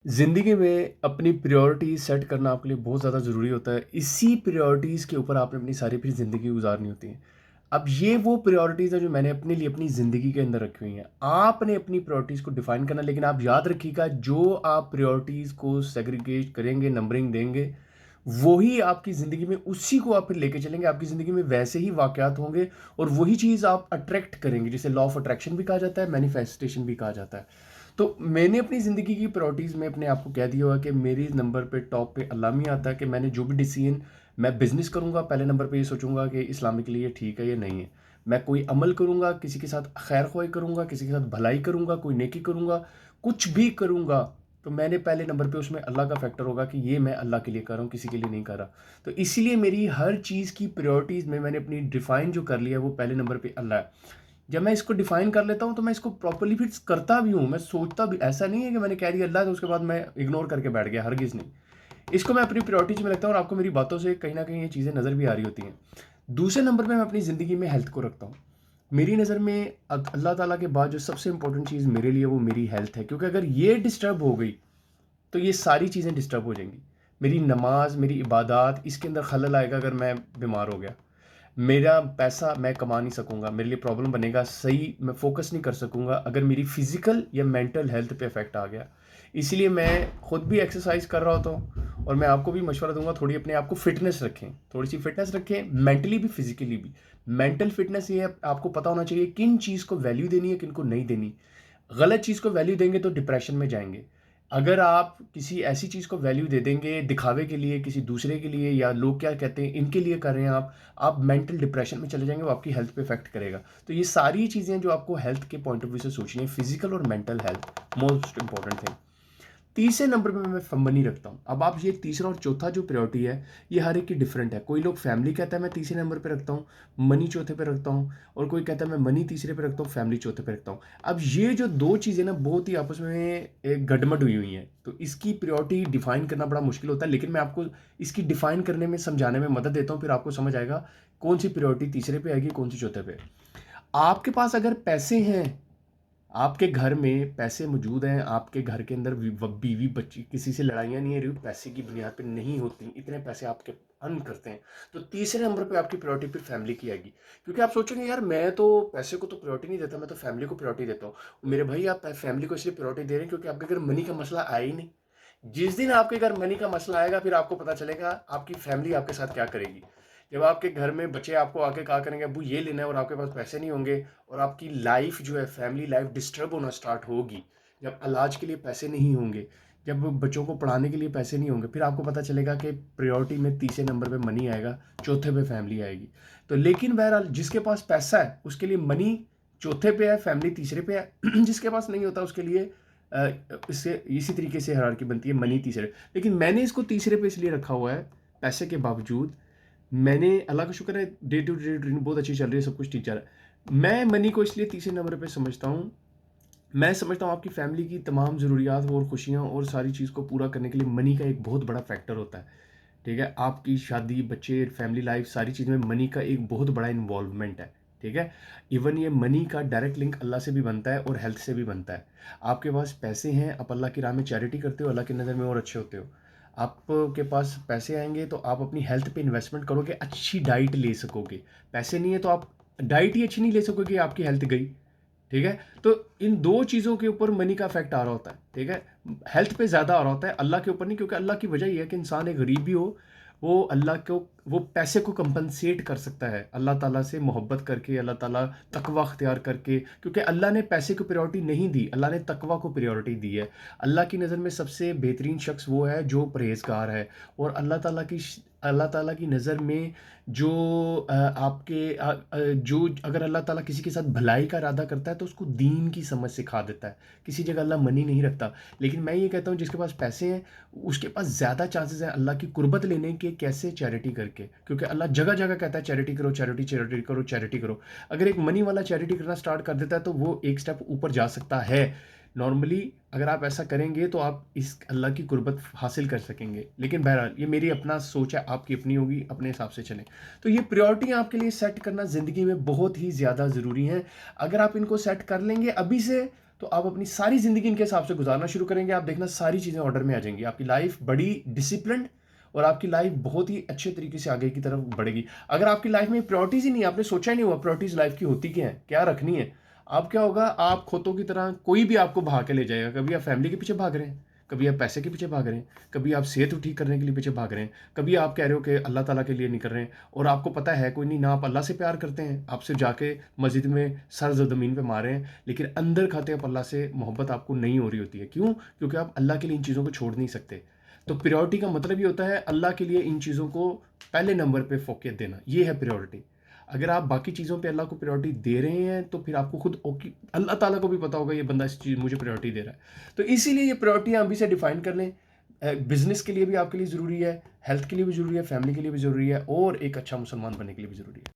ज़िंदगी में अपनी प्रायोरिटीज़ सेट करना आपके लिए बहुत ज़्यादा ज़रूरी होता है। इसी प्रायोरिटीज़ के ऊपर आपने अपनी सारी फिर ज़िंदगी गुज़ारनी होती है। अब ये वो प्रायोरिटीज़ हैं जो मैंने अपने लिए अपनी ज़िंदगी के अंदर रखी हुई हैं। आपने अपनी प्रायोरिटीज़ को डिफ़ाइन करना, लेकिन आप याद रखिएगा जो आप प्रायोरिटीज़ को सेग्रीगेट करेंगे, नंबरिंग देंगे, वही आपकी ज़िंदगी में उसी को आप फिर लेके चलेंगे। आपकी ज़िंदगी में वैसे ही वाक़यात होंगे और वही चीज़ आप अट्रैक्ट करेंगे, जिसे लॉ ऑफ़ अट्रैक्शन भी कहा जाता है, मैनिफेस्टेशन भी कहा जाता है। तो मैंने अपनी ज़िंदगी की प्रायोरिटीज़ में अपने आप को कह दिया हुआ है कि मेरी नंबर पे टॉप पे अल्लाह ही आता है कि मैंने जो भी डिसीजन मैं बिज़नेस करूँगा, पहले नंबर पे ये सोचूँगा कि इस्लामिकली ये ठीक है या नहीं है। मैं कोई अमल करूँगा, किसी के साथ खैर-ख़्वाही करूँगा, किसी के साथ भलाई करूँगा, कोई नेकी करूँगा, कुछ भी करूँगा, तो मैंने पहले नंबर पे उसमें अल्लाह का फैक्टर होगा कि ये मैं अल्लाह के लिए कर रहा हूँ, किसी के लिए नहीं कर रहा। तो इसीलिए मेरी हर चीज़ की प्रायोरिटीज़ में मैंने अपनी डिफ़ाइन जो कर लिया है, वो पहले नंबर पे अल्लाह है। जब मैं इसको डिफाइन कर लेता हूँ तो मैं इसको प्रॉपर्ली फिर करता भी हूँ, मैं सोचता भी, ऐसा नहीं है कि मैंने कह दिया अल्लाह तो उसके बाद मैं इग्नोर करके बैठ गया, हरगिज़ नहीं। इसको मैं अपनी प्रायोरिटीज़ में रखता हूँ और आपको मेरी बातों से कहीं न कहीं ये चीज़ें नज़र भी आ रही होती हैं। दूसरे नंबर पे मैं अपनी ज़िंदगी में हेल्थ को रखता हूँ। मेरी नज़र में अल्लाह ताला के बाद जो सबसे इम्पोर्टेंट चीज़ मेरे लिए वो मेरी हेल्थ है, क्योंकि अगर ये डिस्टर्ब हो गई तो ये सारी चीज़ें डिस्टर्ब हो जाएँगी। मेरी नमाज़, मेरी इबादत, इसके अंदर खलल आएगा अगर मैं बीमार हो गया। मेरा पैसा मैं कमा नहीं सकूँगा, मेरे लिए प्रॉब्लम बनेगा, सही मैं फ़ोकस नहीं कर सकूँगा अगर मेरी फ़िज़िकल या मेंटल हेल्थ पे इफ़ेक्ट आ गया। इसीलिए मैं खुद भी एक्सरसाइज़ कर रहा होता हूँ और मैं आपको भी मशवरा दूँगा, थोड़ी अपने आप को फ़िटनेस रखें, थोड़ी-सी फ़िटनेस रखें, मेंटली भी, फ़िज़िकली भी। मेंटल फ़िटनेस ये है, आपको पता होना चाहिए किन चीज़ को वैल्यू देनी है, किन को नहीं देनी। गलत चीज़ को वैल्यू देंगे तो डिप्रेशन में जाएँगे। अगर आप किसी ऐसी चीज़ को वैल्यू दे देंगे दिखावे के लिए, किसी दूसरे के लिए या लोग क्या कहते हैं इनके लिए कर रहे हैं आप मेंटल डिप्रेशन में चले जाएँगे, वो आपकी हेल्थ पे इफ़ेक्ट करेगा। तो ये सारी चीज़ें जो आपको हेल्थ के पॉइंट ऑफ व्यू से सोचनी है, फिज़िकल और mental health, most important thing. तीसरे नंबर पे मैं मनी रखता हूँ। अब आप ये तीसरा और चौथा जो प्रायोरिटी है, ये हर एक की डिफरेंट है। कोई लोग फैमिली कहता है मैं तीसरे नंबर पे रखता हूँ, मनी चौथे पे रखता हूँ, और कोई कहता है मैं मनी तीसरे पे रखता हूँ, फैमिली चौथे पे रखता हूँ। अब ये जो 2 चीज़ें ना बहुत ही आपस में एक गडमड हुई हुई हैं। तो इसकी प्रायोरिटी डिफाइन करना बड़ा मुश्किल होता है, लेकिन मैं आपको इसकी डिफाइन करने में, समझाने में मदद देता हूँ, फिर आपको समझ आएगा कौन-सी प्रायोरिटी तीसरे पे आएगी, कौन-सी चौथे पे। आपके पास अगर पैसे हैं, आपके घर में पैसे मौजूद हैं, आपके घर के अंदर बीवी बच्ची किसी से लड़ाइयाँ नहीं है, पैसे की बुनियाद पे नहीं होती, इतने पैसे आपके अर्न करते हैं, तो तीसरे नंबर पे आपकी प्रायोरिटी फिर फैमिली की आएगी। क्योंकि आप सोचेंगे यार मैं तो पैसे को तो प्रायोरिटी नहीं देता, मैं तो फैमिली को प्रायोरिटी देता हूँ। मेरे भाई आप फैमिली को इसलिए प्रायोरिटी दे रहे हैं क्योंकि आपके घर मनी का मसला आया ही नहीं। जिस दिन आपके घर मनी का मसला आएगा फिर आपको पता चलेगा आपकी फैमिली आपके साथ क्या करेगी। जब आपके घर में बच्चे आपको आके कहा करेंगे अब्बू ये लेना है और आपके पास पैसे नहीं होंगे, और आपकी लाइफ जो है फैमिली लाइफ डिस्टर्ब होना स्टार्ट होगी, जब इलाज के लिए पैसे नहीं होंगे, जब बच्चों को पढ़ाने के लिए पैसे नहीं होंगे, फिर आपको पता चलेगा कि प्रायोरिटी में तीसरे नंबर पे मनी आएगा, चौथे पे फैमिली आएगी। तो लेकिन बहरहाल जिसके पास पैसा है उसके लिए मनी चौथे पे है, फैमिली तीसरे पे है। जिसके पास नहीं होता उसके लिए इससे इसी तरीके से हायरार्की बनती है, मनी तीसरे। लेकिन मैंने इसको तीसरे पे इसलिए रखा हुआ है, पैसे के बावजूद मैंने, अल्लाह का शुक्र है, डे टू डे रूटीन बहुत अच्छी चल रही है, सब कुछ ठीक चल रहा है। मैं मनी को इसलिए तीसरे नंबर पे समझता हूँ, मैं समझता हूँ आपकी फैमिली की तमाम ज़रूरियात और खुशियाँ और सारी चीज़ को पूरा करने के लिए मनी का एक बहुत बड़ा फैक्टर होता है। ठीक है? आपकी शादी, बच्चे, फैमिली लाइफ, सारी चीज़ में मनी का एक बहुत बड़ा इन्वॉल्वमेंट है। ठीक है? इवन ये मनी का डायरेक्ट लिंक अल्लाह से भी बनता है और हेल्थ से भी बनता है। आपके पास पैसे हैं, आप अल्लाह की राह में चैरिटी करते हो, अल्लाह की नज़र में और अच्छे होते हो। आपके पास पैसे आएँगे तो आप अपनी हेल्थ पे इन्वेस्टमेंट करोगे, अच्छी डाइट ले सकोगे। पैसे नहीं है तो आप डाइट ही अच्छी नहीं ले सकोगे, आपकी हेल्थ गई। ठीक है? तो इन 2 चीज़ों के ऊपर मनी का इफ़ेक्ट आ रहा होता है, ठीक है? हेल्थ पे ज़्यादा आ रहा होता है, अल्लाह के ऊपर नहीं, क्योंकि अल्लाह की वजह ये है कि इंसान एक गरीब भी हो, वो अल्लाह को, वो पैसे को कंपनसेट कर सकता है, अल्लाह ताला से मोहब्बत करके, अल्लाह ताला तकवा अख्तियार करके, क्योंकि अल्लाह ने पैसे को प्रायोरिटी नहीं दी, अल्लाह ने तकवा को प्रायोरिटी दी है। अल्लाह की नज़र में सबसे बेहतरीन शख्स वो है जो परहेज़गार है, और अल्लाह ताला की नज़र में जो जो अगर अल्लाह ताला किसी के साथ भलाई का इरादा करता है तो उसको दीन की समझ सिखा देता है। किसी जगह अल्लाह मनी नहीं रखता। लेकिन मैं ये कहता हूँ जिसके पास पैसे हैं उसके पास ज़्यादा चांसेस हैं अल्लाह की कुर्बत लेने के, कैसे? चैरिटी करके। क्योंकि अल्लाह जगह-जगह कहता है चैरिटी करो, चैरिटी चैरिटी करो, चैरिटी करो। अगर एक मनी वाला चैरिटी करना स्टार्ट कर देता है तो वो एक स्टेप ऊपर जा सकता है। नॉर्मली अगर आप ऐसा करेंगे तो आप इस अल्लाह की कुर्बत हासिल कर सकेंगे। लेकिन बहरहाल ये मेरी अपना सोच है, आपकी अपनी होगी, अपने हिसाब से चलें। तो ये प्रायोरिटी आपके लिए सेट करना ज़िंदगी में बहुत ही ज़्यादा ज़रूरी है। अगर आप इनको सेट कर लेंगे अभी से, तो आप अपनी सारी ज़िंदगी इनके हिसाब से गुज़ारना शुरू करेंगे, आप देखना सारी चीज़ें ऑर्डर में आ जाएँगी। आपकी लाइफ़ बड़ी डिसिप्लिन्ड और आपकी लाइफ़ बहुत ही अच्छे तरीके से आगे की तरफ बढ़ेगी। अगर आपकी लाइफ़ में प्रायोरिटीज़ ही नहीं है, आपने सोचा ही नहीं हुआ प्रायोरिटीज़ लाइफ़ की होती क्या हैं, क्या रखनी है, अब क्या होगा, आप खोतों की तरह कोई भी आपको भगा के ले जाएगा। कभी आप फैमिली के पीछे भाग रहे हैं, कभी आप पैसे के पीछे भाग रहे हैं, कभी आप सेहत ठीक करने के लिए पीछे भाग रहे हैं, कभी आप कह रहे हो कि अल्लाह ताला के लिए नहीं कर रहे हैं और आपको पता है कोई नहीं, ना आप अल्लाह से प्यार करते हैं, आप सिर्फ जाके मस्जिद में सर ज़मीन पे मार रहे हैं, लेकिन अंदर खाते आप अल्लाह से मोहब्बत आपको नहीं हो रही होती है। क्यों? क्योंकि आप अल्लाह के लिए इन चीज़ों को छोड़ नहीं सकते। तो प्रायोरिटी का मतलब ये होता है अल्लाह के लिए इन चीज़ों को पहले नंबर पे फ़ोकस देना, ये है प्रायोरिटी। अगर आप बाकी चीज़ों पे अल्लाह को प्रायोरिटी दे रहे हैं, तो फिर आपको खुद ओके, अल्लाह ताला को भी पता होगा ये बंदा इस चीज़ मुझे प्रायोरिटी दे रहा है। तो इसीलिए ये प्रायोरिटी आप अभी से डिफाइन कर लें। बिज़नेस के लिए भी आपके लिए ज़रूरी है, हेल्थ के लिए भी ज़रूरी है, फैमिली के लिए भी ज़रूरी है और एक अच्छा मुसलमान बनने के लिए भी ज़रूरी है।